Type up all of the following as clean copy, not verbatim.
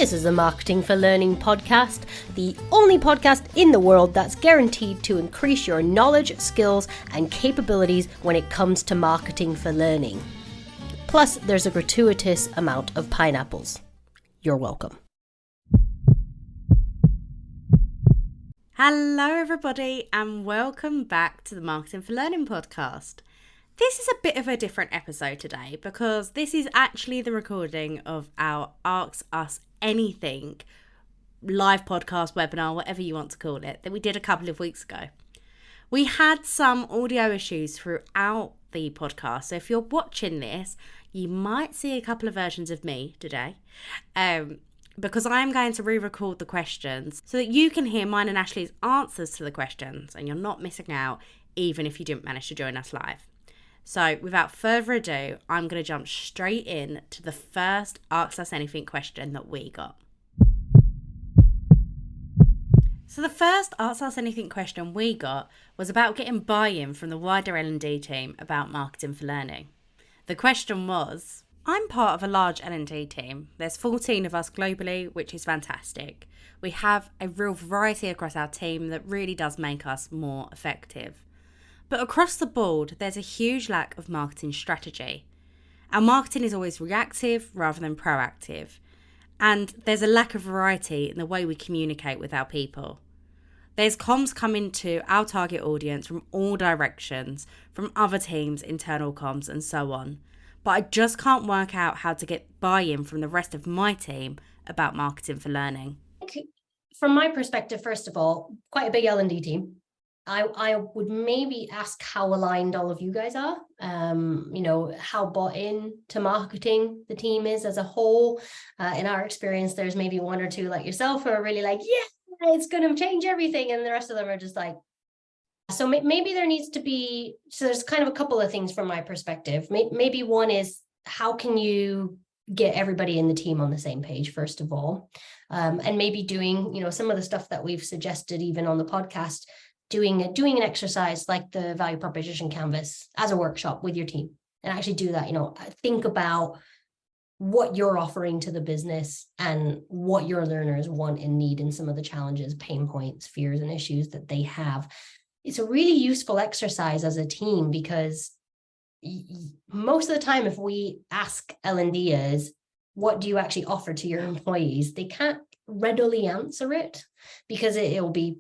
This is a Marketing for Learning podcast, the only podcast in the world that's guaranteed to increase your knowledge, skills, and capabilities when it comes to marketing for learning. Plus, there's a gratuitous amount of pineapples. You're welcome. Hello everybody and welcome back to the Marketing for Learning podcast. This is a bit of a different episode today because this is actually the recording of our Ask Us Anything live podcast, webinar, whatever you want to call it, that we did a couple of weeks ago. We had some audio issues throughout the podcast, so if you're watching this, you might see a couple of versions of me today. Because I am going to re-record the questions so that you can hear mine and Ashley's answers to the questions and you're not missing out even if you didn't manage to join us live. So without further ado, I'm going to jump straight in to the first Ask Us Anything question that we got. So the first Ask Us Anything question we got was about getting buy-in from the wider L&D team about marketing for learning. The question was, I'm part of a large L&D team. There's 14 of us globally, which is fantastic. We have a real variety across our team that really does make us more effective. But across the board, there's a huge lack of marketing strategy. Our marketing is always reactive rather than proactive. And there's a lack of variety in the way we communicate with our people. There's comms coming to our target audience from all directions, from other teams, internal comms, and so on. But I just can't work out how to get buy-in from the rest of my team about marketing for learning. From my perspective, first of all, quite a big L&D team. I would maybe ask how aligned all of you guys are, how bought in to marketing the team is as a whole. In our experience, there's maybe one or two like yourself who are really like, yeah, it's going to change everything. And the rest of them are just like, so maybe there needs to be, so there's kind of a couple of things from my perspective. Maybe one is, how can you get everybody in the team on the same page, first of all? And maybe doing, some of the stuff that we've suggested even on the podcast, doing an exercise like the value proposition canvas as a workshop with your team and actually do that, think about what you're offering to the business and what your learners want and need and some of the challenges, pain points, fears, and issues that they have. It's a really useful exercise as a team because most of the time, if we ask L&Ders, what do you actually offer to your employees? They can't readily answer it because it'll be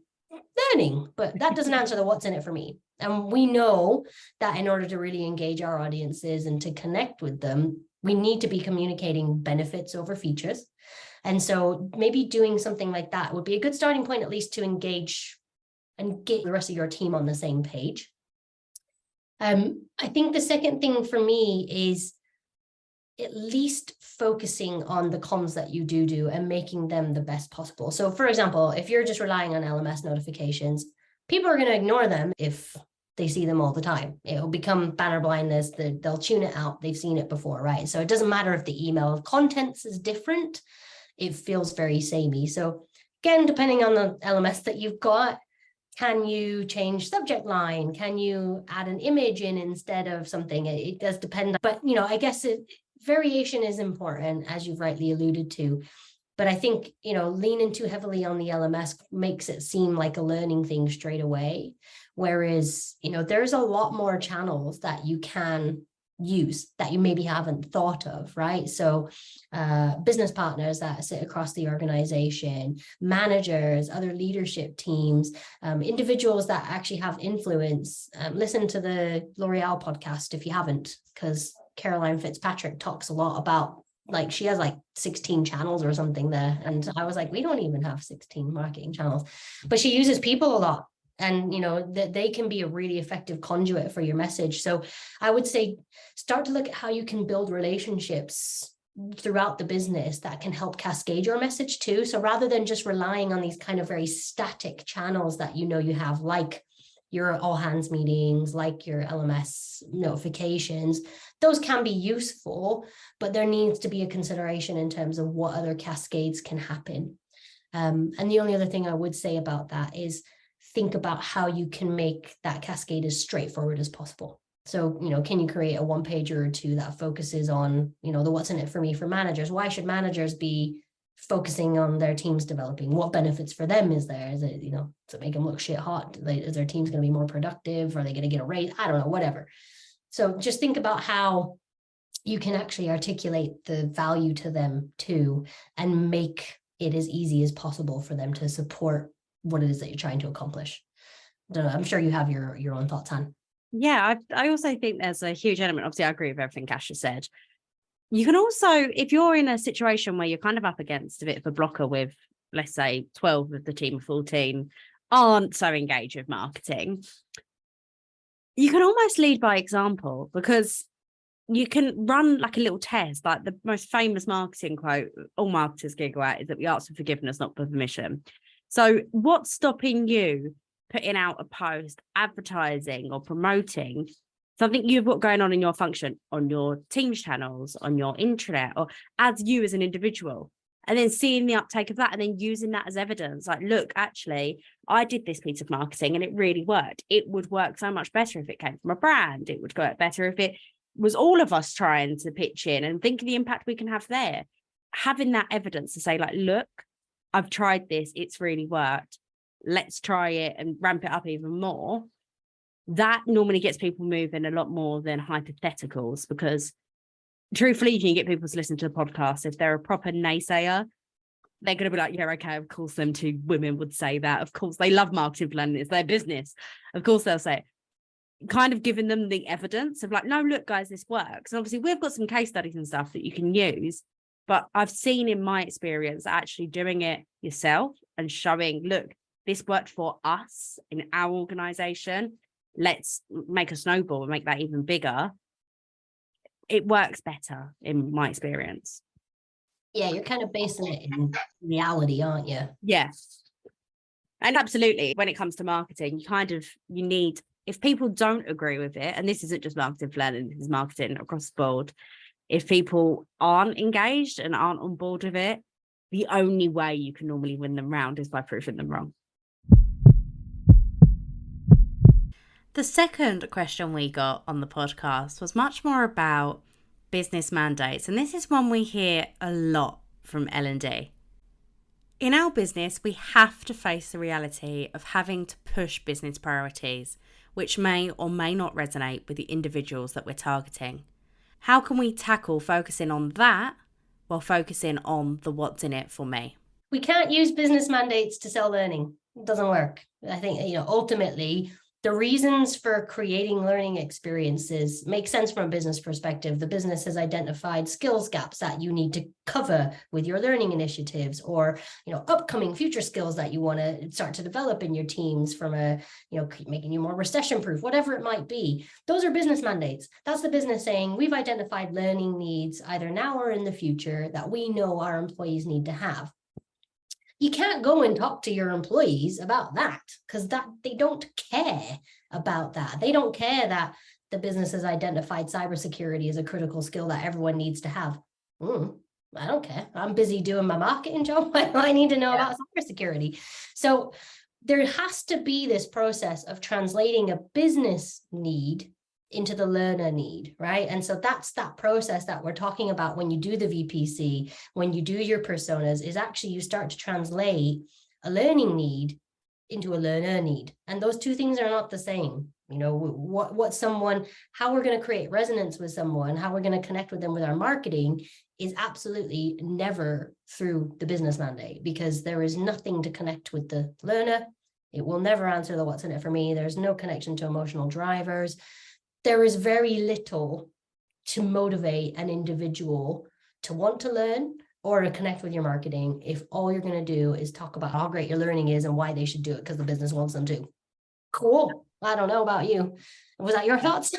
learning, but that doesn't answer the what's in it for me. And we know that in order to really engage our audiences and to connect with them, we need to be communicating benefits over features. And so maybe doing something like that would be a good starting point, at least to engage and get the rest of your team on the same page. I think the second thing for me is at least focusing on the comms that you do and making them the best possible. So for example, if you're just relying on LMS notifications, people are going to ignore them if they see them all the time. It'll become banner blindness, they'll tune it out, they've seen it before, right? So it doesn't matter if the email contents is different, it feels very samey. So again, depending on the LMS that you've got, can you change subject line? Can you add an image in instead of something? It does depend. But, I guess variation is important, as you've rightly alluded to. But I think, leaning too heavily on the LMS makes it seem like a learning thing straight away. Whereas, there's a lot more channels that you can use that you maybe haven't thought of, right? So business partners that sit across the organization, managers, other leadership teams, individuals that actually have influence. Listen to the L'Oreal podcast if you haven't, because Caroline Fitzpatrick talks a lot about, she has 16 channels or something there. And I was like, we don't even have 16 marketing channels, but she uses people a lot. And, that they can be a really effective conduit for your message. So I would say, start to look at how you can build relationships throughout the business that can help cascade your message too. So rather than just relying on these kind of very static channels that, you have, like your all hands meetings, like your LMS notifications, those can be useful, but there needs to be a consideration in terms of what other cascades can happen. And the only other thing I would say about that is, think about how you can make that cascade as straightforward as possible. So, can you create a one pager or two that focuses on, the what's in it for me for managers? Why should managers be focusing on their teams developing? What benefits for them is there? Is it, to make them look shit hot? Like, is their team's going to be more productive? Are they going to get a raise? I don't know, whatever. So just think about how you can actually articulate the value to them too, and make it as easy as possible for them to support what it is that you're trying to accomplish. I don't know, I'm sure you have your own thoughts on. Yeah, I also think there's a huge element. Obviously, I agree with everything Kash has said. You can also, if you're in a situation where you're kind of up against a bit of a blocker with, let's say, 12 of the team of 14 aren't so engaged with marketing, you can almost lead by example, because you can run like a little test. Like the most famous marketing quote all marketers giggle at is that we ask for forgiveness, not for permission. So what's stopping you putting out a post, advertising or promoting something you've got going on in your function, on your Teams channels, on your intranet, or as you as an individual, and then seeing the uptake of that and then using that as evidence? Like, look, actually, I did this piece of marketing and it really worked. It would work so much better if it came from a brand. It would work better if it was all of us trying to pitch in, and think of the impact we can have there. Having that evidence to say, like, look, I've tried this, it's really worked. Let's try it and ramp it up even more. That normally gets people moving a lot more than hypotheticals, because truthfully, you can get people to listen to the podcast. If they're a proper naysayer, they're going to be like, yeah, okay, of course them two women would say that. Of course, they love marketing planning. It's their business. Of course they'll say it. Kind of giving them the evidence of like, no, look, guys, this works. And obviously we've got some case studies and stuff that you can use. But I've seen in my experience actually doing it yourself and showing, look, this worked for us in our organization. Let's make a snowball and make that even bigger. It works better in my experience. Yeah, you're kind of basing it in reality, aren't you? Yeah. And absolutely, when it comes to marketing, you need, if people don't agree with it, and this isn't just marketing for learning, this is marketing across the board. If people aren't engaged and aren't on board with it, the only way you can normally win them round is by proving them wrong. The second question we got on the podcast was much more about business mandates, and this is one we hear a lot from L&D. In our business, we have to face the reality of having to push business priorities, which may or may not resonate with the individuals that we're targeting. How can we tackle focusing on that while focusing on the what's in it for me? We can't use business mandates to sell learning. It doesn't work. I think, ultimately, the reasons for creating learning experiences make sense from a business perspective. The business has identified skills gaps that you need to cover with your learning initiatives, or, upcoming future skills that you want to start to develop in your teams from making you more recession proof, whatever it might be. Those are business mandates. That's the business saying, we've identified learning needs either now or in the future that we know our employees need to have. You can't go and talk to your employees about that, because they don't care about that. They don't care that the business has identified cybersecurity as a critical skill that everyone needs to have. I don't care. I'm busy doing my marketing job. Why do I need to know about cybersecurity? So there has to be this process of translating a business need into the learner need, right? And so that's that process that we're talking about when you do the VPC, when you do your personas, is actually you start to translate a learning need into a learner need. And those two things are not the same. How we're going to create resonance with someone, how we're going to connect with them with our marketing is absolutely never through the business mandate, because there is nothing to connect with the learner. It will never answer the what's in it for me. There's no connection to emotional drivers. There is very little to motivate an individual to want to learn or to connect with your marketing if all you're going to do is talk about how great your learning is and why they should do it because the business wants them to. Cool. I don't know about you. Was that your thoughts?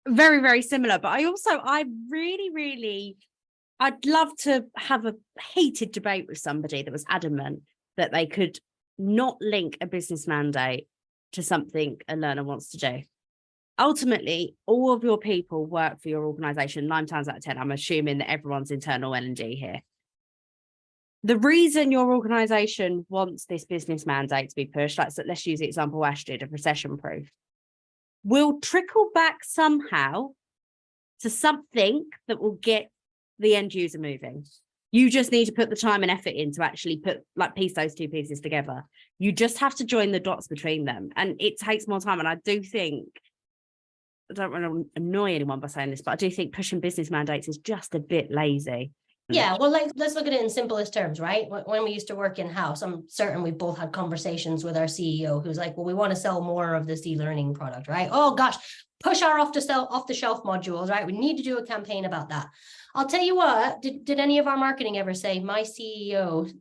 Very, very similar. But I really, I'd love to have a heated debate with somebody that was adamant that they could not link a business mandate to something a learner wants to do. Ultimately, all of your people work for your organization 9 times out of 10. I'm assuming that everyone's internal L&D here. The reason your organization wants this business mandate to be pushed, let's use the example Ash did of recession proof, will trickle back somehow to something that will get the end user moving. You just need to put the time and effort in to actually piece those two pieces together. You just have to join the dots between them. And it takes more time. And I do think, I don't want to annoy anyone by saying this, but I do think pushing business mandates is just a bit lazy. Yeah, well, like, let's look at it in simplest terms, right? When we used to work in-house, I'm certain we both had conversations with our CEO who's like, well, we want to sell more of this e-learning product, right? Oh gosh, push our off-the-shelf modules, right? We need to do a campaign about that. I'll tell you what, did any of our marketing ever say, my CEO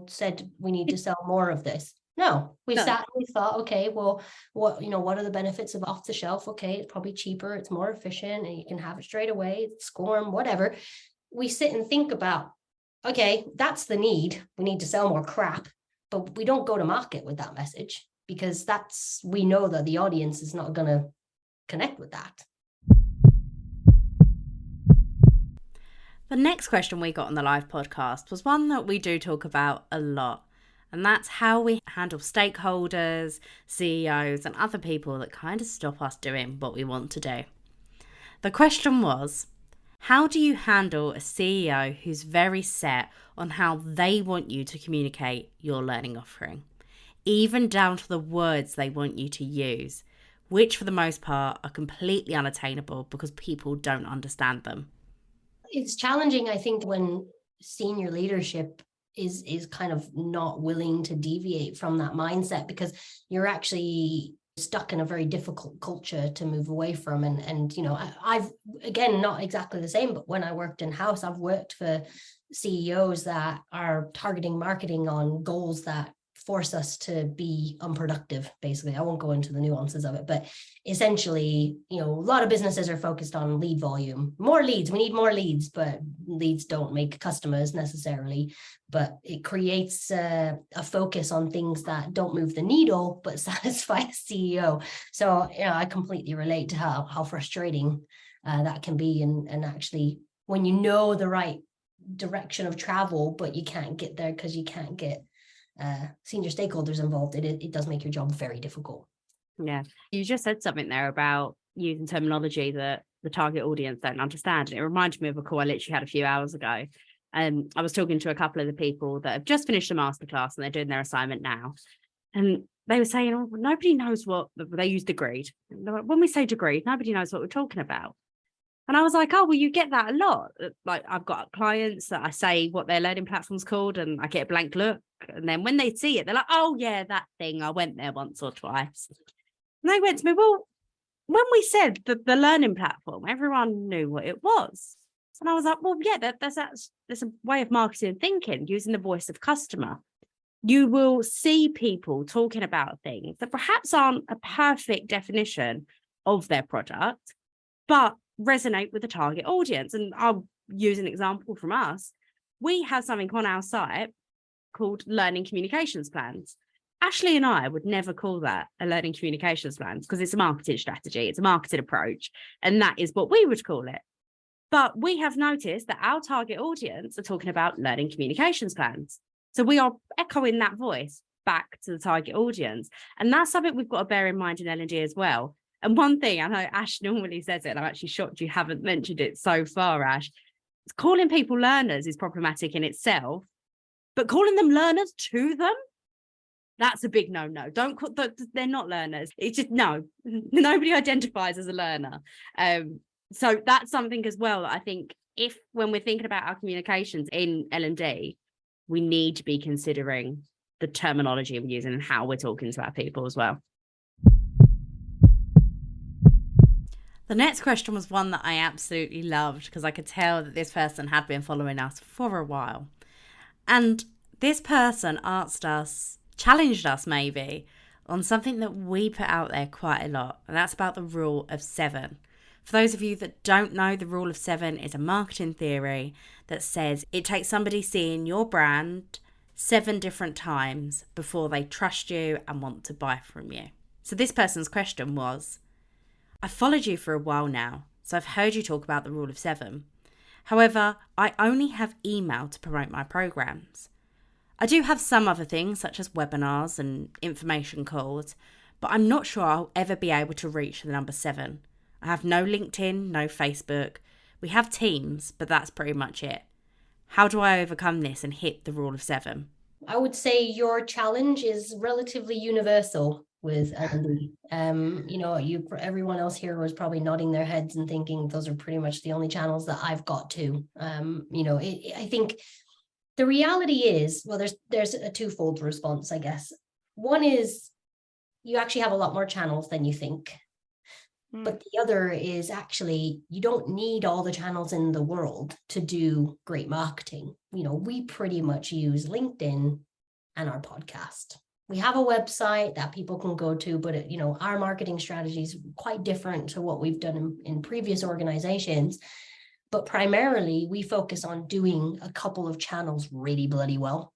said we need to sell more of this? No, we sat and we thought, okay, well, what are the benefits of off the shelf? Okay, it's probably cheaper, it's more efficient, and you can have it straight away, SCORM, whatever. We sit and think about, okay, that's the need. We need to sell more crap, but we don't go to market with that message because we know that the audience is not going to connect with that. The next question we got on the live podcast was one that we do talk about a lot, and that's how we handle stakeholders, CEOs, and other people that kind of stop us doing what we want to do. The question was, how do you handle a CEO who's very set on how they want you to communicate your learning offering, even down to the words they want you to use, which for the most part are completely unattainable because people don't understand them? It's challenging, I think, when senior leadership is kind of not willing to deviate from that mindset, because you're actually stuck in a very difficult culture to move away from. And I've, again, not exactly the same, but when I worked in house, I've worked for CEOs that are targeting marketing on goals that force us to be unproductive, basically. I won't go into the nuances of it, but essentially, a lot of businesses are focused on lead volume, more leads. We need more leads, but leads don't make customers necessarily, but it creates a focus on things that don't move the needle, but satisfy the CEO. So, I completely relate to how frustrating that can be. And actually, when you know the right direction of travel, but you can't get there because you can't get senior stakeholders involved, it does make your job very difficult. Yeah, you just said something there about using terminology that the target audience don't understand, and it reminded me of a call I literally had a few hours ago. I was talking to a couple of the people that have just finished a masterclass and they're doing their assignment now, and they were saying, oh, nobody knows what they used. Agreed. When we say degreed, nobody knows what we're talking about. And I was like, oh, well, you get that a lot. Like, I've got clients that I say what their learning platform's called and I get a blank look. And then when they see it, they're like, oh, yeah, that thing. I went there once or twice. And they went to me, well, when we said the learning platform, everyone knew what it was. And I was like, well, yeah, that's a way of marketing and thinking, using the voice of customer. You will see people talking about things that perhaps aren't a perfect definition of their product, but resonate with the target audience. And I'll use an example from us. We have something on our site called learning communications plans. Ashley and I would never call that a learning communications plans because it's a marketing strategy, it's a marketing approach, and that is what we would call it. But we have noticed that our target audience are talking about learning communications plans. So we are echoing that voice back to the target audience. And that's something we've got to bear in mind in L&D as well. And one thing, I know Ash normally says it, and I'm actually shocked you haven't mentioned it so far, Ash. Calling people learners is problematic in itself, but calling them learners to them, that's a big no-no. Don't call, they're not learners. It's just, no, nobody identifies as a learner. So that's something as well. I think when we're thinking about our communications in L&D, we need to be considering the terminology we're using and how we're talking to our people as well. The next question was one that I absolutely loved because I could tell that this person had been following us for a while. And this person challenged us maybe, on something that we put out there quite a lot, and that's about the rule of 7. For those of you that don't know, the rule of 7 is a marketing theory that says it takes somebody seeing your brand 7 different times before they trust you and want to buy from you. So this person's question was, I've followed you for a while now, so I've heard you talk about the rule of 7. However, I only have email to promote my programs. I do have some other things such as webinars and information calls, but I'm not sure I'll ever be able to reach the number 7. I have no LinkedIn, no Facebook. We have Teams, but that's pretty much it. How do I overcome this and hit the rule of 7? I would say your challenge is relatively universal with L&D. Everyone else here was probably nodding their heads and thinking those are pretty much the only channels that I've got to. I think the reality is, well, there's a twofold response, I guess. One is you actually have a lot more channels than you think. But the other is actually, you don't need all the channels in the world to do great marketing. We pretty much use LinkedIn and our podcast. We have a website that people can go to, but our marketing strategy is quite different to what we've done in previous organizations. But primarily, we focus on doing a couple of channels really bloody well.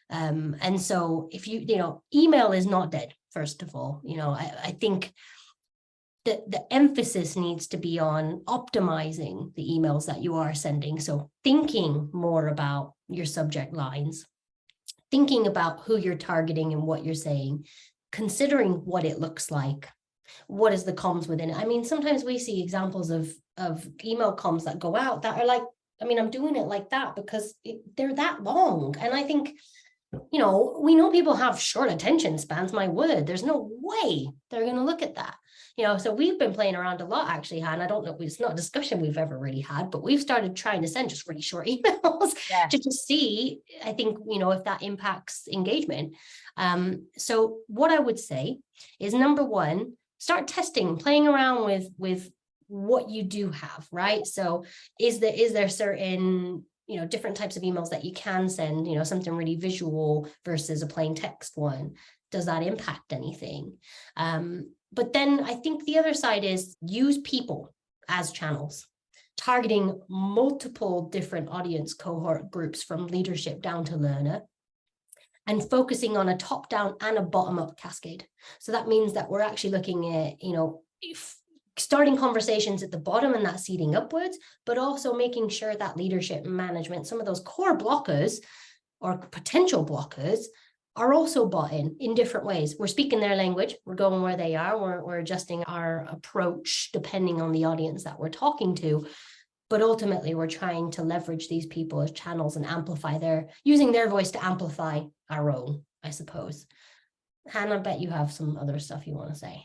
And so if email is not dead, first of all. I think the emphasis needs to be on optimizing the emails that you are sending. So thinking more about your subject lines, thinking about who you're targeting and what you're saying, considering what it looks like, what is the comms within it. I mean, sometimes we see examples of email comms that go out that are like, I'm doing it like that because they're that long. And I think, we know people have short attention spans, my word, there's no way they're going to look at that. So we've been playing around a lot, actually, Han. I don't know, it's not a discussion we've ever really had, but we've started trying to send just really short emails to just see, I think, if that impacts engagement. So what I would say is, number one, start testing, playing around with what you do have, right? So is there certain different types of emails that you can send, something really visual versus a plain text one? Does that impact anything? But then I think the other side is use people as channels, targeting multiple different audience cohort groups from leadership down to learner, and focusing on a top-down and a bottom-up cascade. So that means that we're actually looking at, starting conversations at the bottom and that seeding upwards, but also making sure that leadership management, some of those core blockers or potential blockers, are also bought in different ways. We're speaking their language, we're going where they are, we're adjusting our approach depending on the audience that we're talking to. But ultimately, we're trying to leverage these people as channels and using their voice to amplify our own, I suppose. Hannah, I bet you have some other stuff you want to say.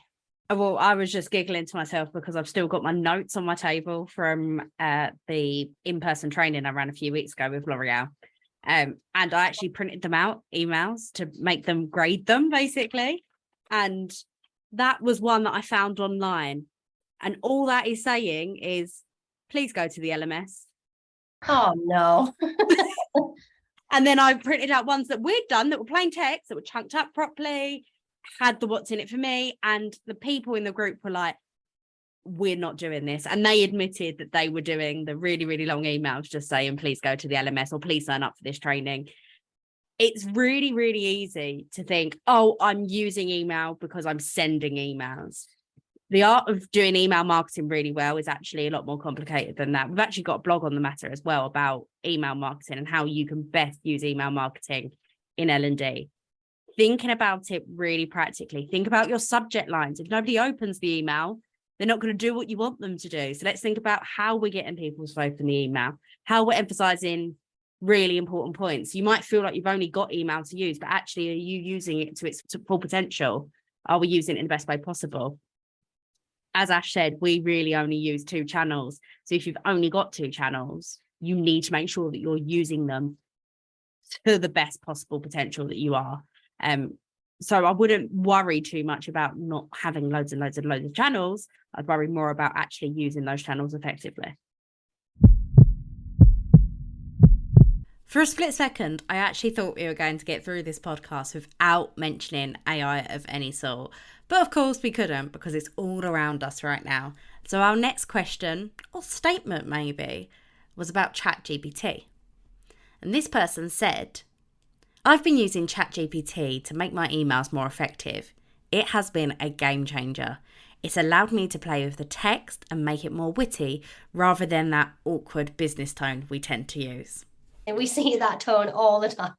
Well, I was just giggling to myself because I've still got my notes on my table from the in-person training I ran a few weeks ago with L'Oreal. And I actually printed them out, emails, to make them grade them, basically. And that was one that I found online. And all that is saying is, please go to the LMS. Oh, no. And then I printed out ones that we'd done that were plain text, that were chunked up properly, had the what's in it for me. And the people in the group were like, we're not doing this. And they admitted that they were doing the really, really long emails just saying, please go to the LMS or please sign up for this training. It's really, really easy to think, oh, I'm using email because I'm sending emails. The art of doing email marketing really well is actually a lot more complicated than that. We've actually got a blog on the matter as well about email marketing and how you can best use email marketing in L&D. Thinking about it really practically. Think about your subject lines. If nobody opens the email, they're not going to do what you want them to do. So let's think about how we're getting people to open the email, how we're emphasizing really important points. You might feel like you've only got email to use, but actually, are you using it to its full potential? Are we using it in the best way possible? As Ash said, we really only use 2 channels. So if you've only got 2 channels, you need to make sure that you're using them to the best possible potential that you are. So I wouldn't worry too much about not having loads and loads and loads of channels. I'd worry more about actually using those channels effectively. For a split second, I actually thought we were going to get through this podcast without mentioning AI of any sort. But of course we couldn't, because it's all around us right now. So our next question, or statement maybe, was about ChatGPT. And this person said, I've been using ChatGPT to make my emails more effective. It has been a game changer. It's allowed me to play with the text and make it more witty rather than that awkward business tone we tend to use. And we see that tone all the time.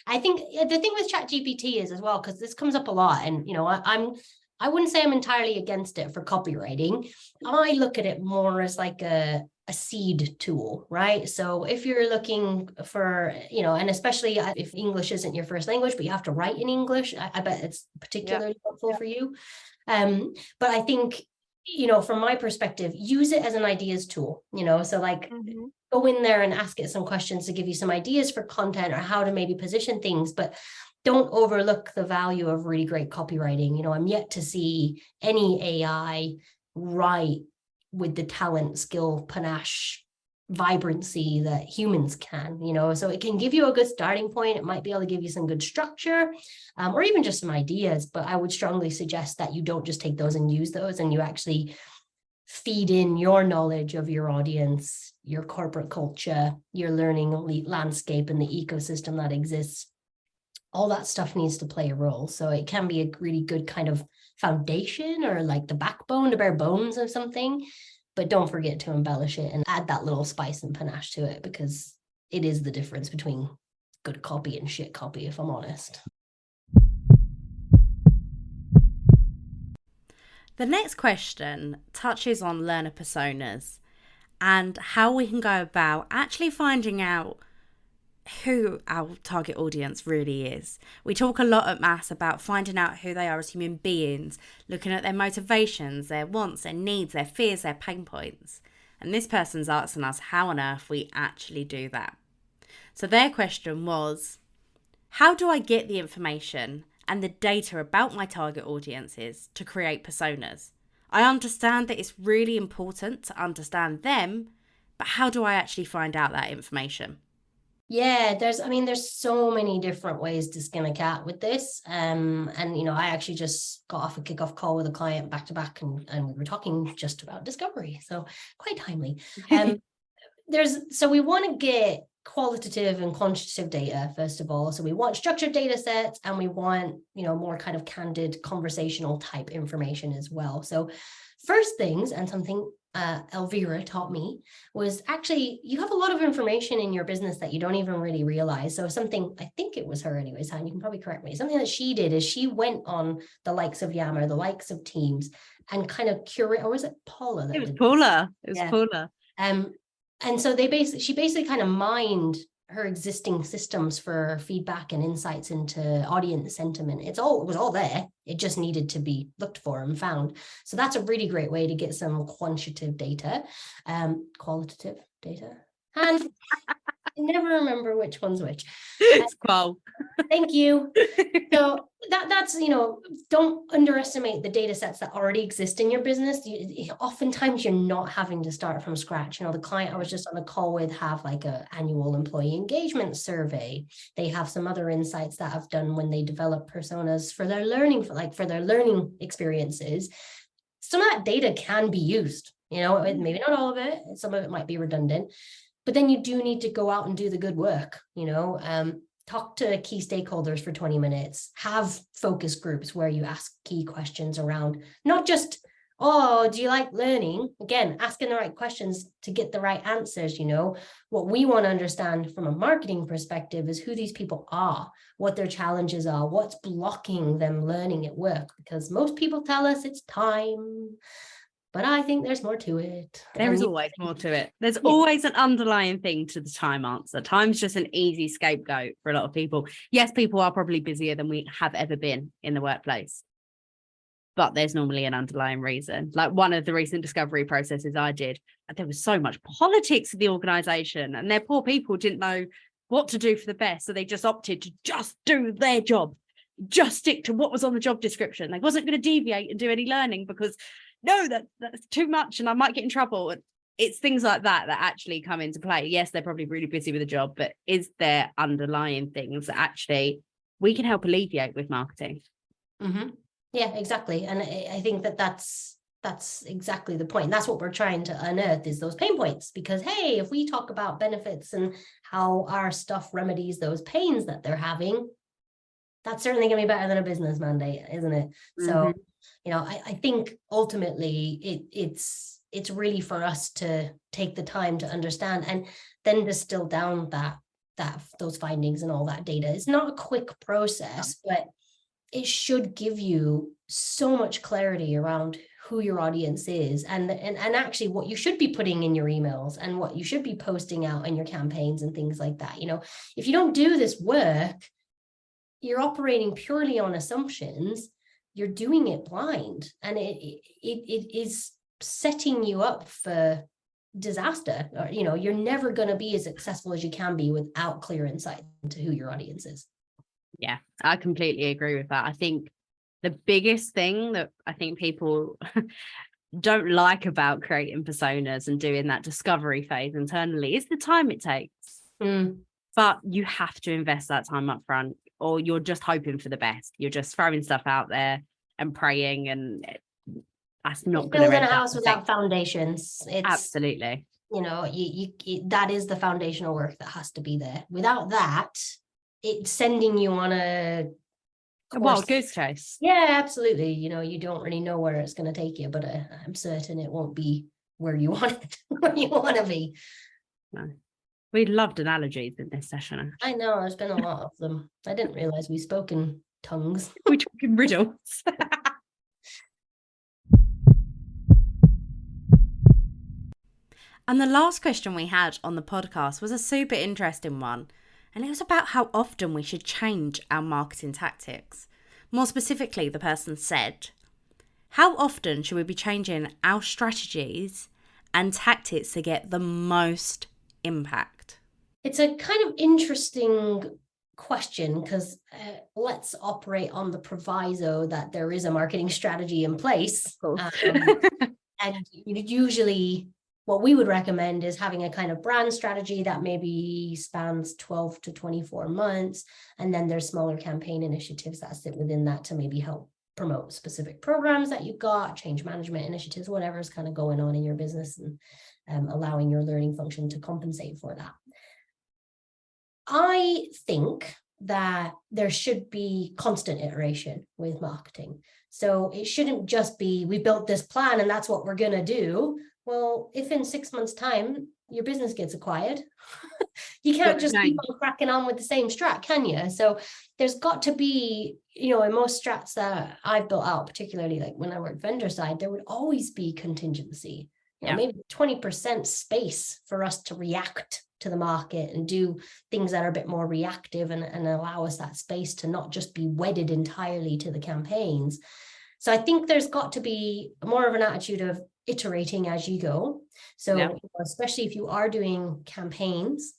I think the thing with ChatGPT is as well, because this comes up a lot, and I'm I wouldn't say I'm entirely against it for copywriting. I look at it more as like a seed tool, right? So if you're looking for, and especially if English isn't your first language, but you have to write in English, I bet it's particularly helpful for you. But I think, from my perspective, use it as an ideas tool, so like go in there and ask it some questions to give you some ideas for content or how to maybe position things, but don't overlook the value of really great copywriting. I'm yet to see any AI write with the talent, skill, panache, vibrancy that humans can, so it can give you a good starting point. It might be able to give you some good structure, or even just some ideas, but I would strongly suggest that you don't just take those and use those, and you actually feed in your knowledge of your audience, your corporate culture, your learning landscape, and the ecosystem that exists. All that stuff needs to play a role. So it can be a really good kind of foundation, or like the backbone, the bare bones of something. But don't forget to embellish it and add that little spice and panache to it, because it is the difference between good copy and shit copy, if I'm honest. The next question touches on learner personas and how we can go about actually finding out who our target audience really is. We talk a lot at Mass about finding out who they are as human beings, looking at their motivations, their wants, their needs, their fears, their pain points. And this person's asking us how on earth we actually do that. So their question was, how do I get the information and the data about my target audiences to create personas? I understand that it's really important to understand them, but how do I actually find out that information? Yeah, there's so many different ways to skin a cat with this. And I actually just got off a kickoff call with a client back to back, and we were talking just about discovery. So quite timely. So we want to get qualitative and quantitative data, first of all. So we want structured data sets, and we want, more kind of candid conversational type information as well. So first things, and something Elvira taught me, was actually you have a lot of information in your business that you don't even really realize. So something, I think it was her anyways, Han, you can probably correct me. Something that she did is she went on the likes of Yammer, the likes of Teams, and kind of curate, or was it Paula? It was Paula. Paula. And so she basically kind of mined her existing systems for feedback and insights into audience sentiment. It was all there. It just needed to be looked for and found. So that's a really great way to get some qualitative data, qualitative data. And I never remember which one's which. It's qual. Thank you. So that's, don't underestimate the data sets that already exist in your business. Oftentimes you're not having to start from scratch. The client I was just on a call with have like a annual employee engagement survey. They have some other insights that I've done when they develop personas for their learning, for their learning experiences. Some of that data can be used, maybe not all of it. Some of it might be redundant, but then you do need to go out and do the good work, talk to key stakeholders for 20 minutes, have focus groups where you ask key questions around, not just, oh, do you like learning? Again, asking the right questions to get the right answers. What we want to understand from a marketing perspective is who these people are, what their challenges are, what's blocking them learning at work, because most people tell us it's time. But I think there's more to it. There is always more to it. There's always an underlying thing to the time answer. Time's just an easy scapegoat for a lot of people. Yes, people are probably busier than we have ever been in the workplace, but there's normally an underlying reason. Like one of the recent discovery processes I did, there was so much politics in the organization, and their poor people didn't know what to do for the best. So they just opted to just do their job, just stick to what was on the job description. They wasn't going to deviate and do any learning because no, that's too much and I might get in trouble. It's things like that actually come into play. Yes, they're probably really busy with the job, but is there underlying things that actually we can help alleviate with marketing? Mm-hmm. Yeah, exactly. And I think that's exactly the point. That's what we're trying to unearth, is those pain points, because hey, if we talk about benefits and how our stuff remedies those pains that they're having, that's certainly going to be better than a business mandate, isn't it? Mm-hmm. So I think ultimately it's really for us to take the time to understand and then distill down those findings and all that data. It's not a quick process, but it should give you so much clarity around who your audience is and actually what you should be putting in your emails and what you should be posting out in your campaigns and things like that. If you don't do this work, you're operating purely on assumptions, you're doing it blind, and it is setting you up for disaster. Or, you're never going to be as successful as you can be without clear insight into who your audience is. Yeah, I completely agree with that. I think the biggest thing that I think people don't like about creating personas and doing that discovery phase internally is the time it takes. But you have to invest that time up front, or you're just hoping for the best. You're just throwing stuff out there and praying, and that's not going to build a house without foundations. It's absolutely, you that is the foundational work that has to be there. Without that, it's sending you on a wild goose chase. Yeah, absolutely. You don't really know where it's going to take you, but I'm certain it won't be where you want it, where you want to be. No. We loved analogies in this session. I know, there's been a lot of them. I didn't realize we spoke in tongues. We talk in riddles. And the last question we had on the podcast was a super interesting one. And it was about how often we should change our marketing tactics. More specifically, the person said, how often should we be changing our strategies and tactics to get the most impact? It's a kind of interesting question because let's operate on the proviso that there is a marketing strategy in place. And usually what we would recommend is having a kind of brand strategy that maybe spans 12 to 24 months. And then there's smaller campaign initiatives that sit within that to maybe help promote specific programs that you've got, change management initiatives, whatever is kind of going on in your business, and allowing your learning function to compensate for that. I think that there should be constant iteration with marketing. So it shouldn't just be, we built this plan and that's what we're going to do. Well, if in 6 months' time your business gets acquired, you can't just keep on cracking on with the same strat, can you? So there's got to be, in most strats that I've built out, particularly like when I worked vendor side, there would always be contingency. Maybe 20% space for us to react to the market and do things that are a bit more reactive and allow us that space to not just be wedded entirely to the campaigns. So I think there's got to be more of an attitude of iterating as you go. So especially if you are doing campaigns,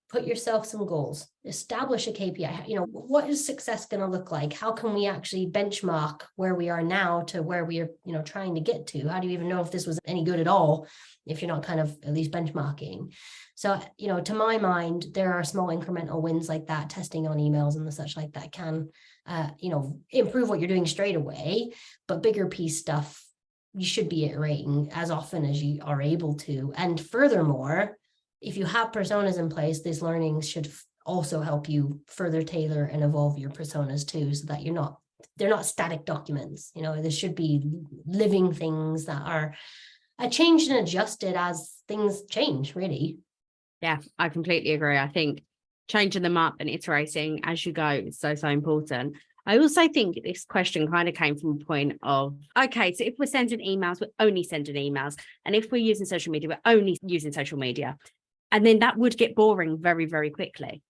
put yourself some goals, establish a KPI. What is success going to look like? How can we actually benchmark where we are now to where we are, trying to get to? How do you even know if this was any good at all if you're not kind of at least benchmarking? So, to my mind, there are small incremental wins like that, testing on emails and the such like that can, improve what you're doing straight away, but bigger piece stuff, you should be iterating as often as you are able to. And furthermore, if you have personas in place, these learnings should also help you further tailor and evolve your personas too, so that they're not static documents. There should be living things that are changed and adjusted as things change, really. Yeah, I completely agree. I think changing them up and iterating as you go is so important. I also think this question kind of came from a point of, okay, so if we're sending emails, we're only sending emails. And if we're using social media, we're only using social media. And then that would get boring very, very quickly.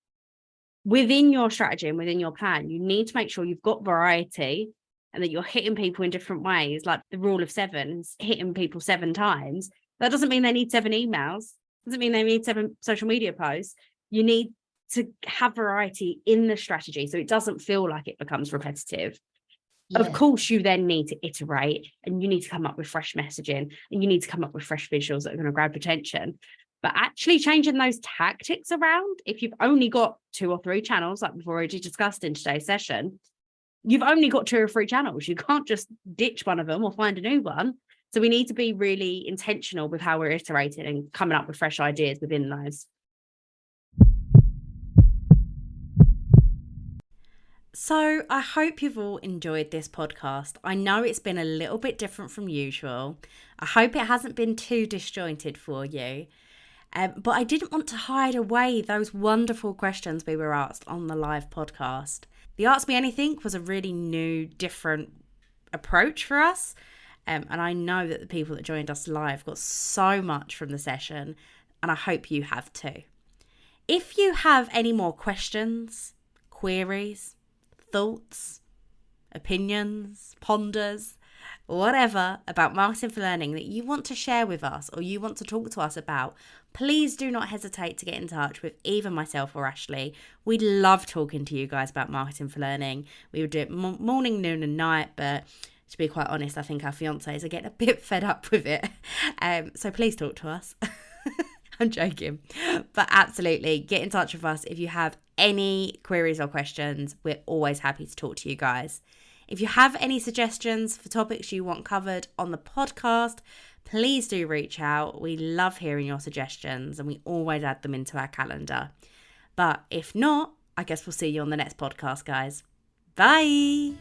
Within your strategy and within your plan, you need to make sure you've got variety and that you're hitting people in different ways, like the rule of 7, hitting people 7 times. That doesn't mean they need 7 emails. Doesn't mean they need 7 social media posts. You need to have variety in the strategy so it doesn't feel like it becomes repetitive. Yeah. Of course, you then need to iterate and you need to come up with fresh messaging and you need to come up with fresh visuals that are going to grab attention. But actually changing those tactics around, if you've only got 2 or 3 channels, like we've already discussed in today's session, you've only got 2 or 3 channels. You can't just ditch one of them or find a new one. So we need to be really intentional with how we're iterating and coming up with fresh ideas within those. So I hope you've all enjoyed this podcast. I know it's been a little bit different from usual. I hope it hasn't been too disjointed for you. But I didn't want to hide away those wonderful questions we were asked on the live podcast. The Ask Me Anything was a really new, different approach for us. And I know that the people that joined us live got so much from the session, and I hope you have too. If you have any more questions, queries, thoughts, opinions, ponders, whatever about marketing for learning that you want to share with us or you want to talk to us about, please do not hesitate to get in touch with either myself or Ashley. We love talking to you guys about marketing for learning. We would do it morning, noon and night, but to be quite honest, I think our fiancés are getting a bit fed up with it. So please talk to us. I'm joking. But absolutely, get in touch with us if you have any queries or questions. We're always happy to talk to you guys. If you have any suggestions for topics you want covered on the podcast, please do reach out. We love hearing your suggestions and we always add them into our calendar. But if not, I guess we'll see you on the next podcast, guys. Bye.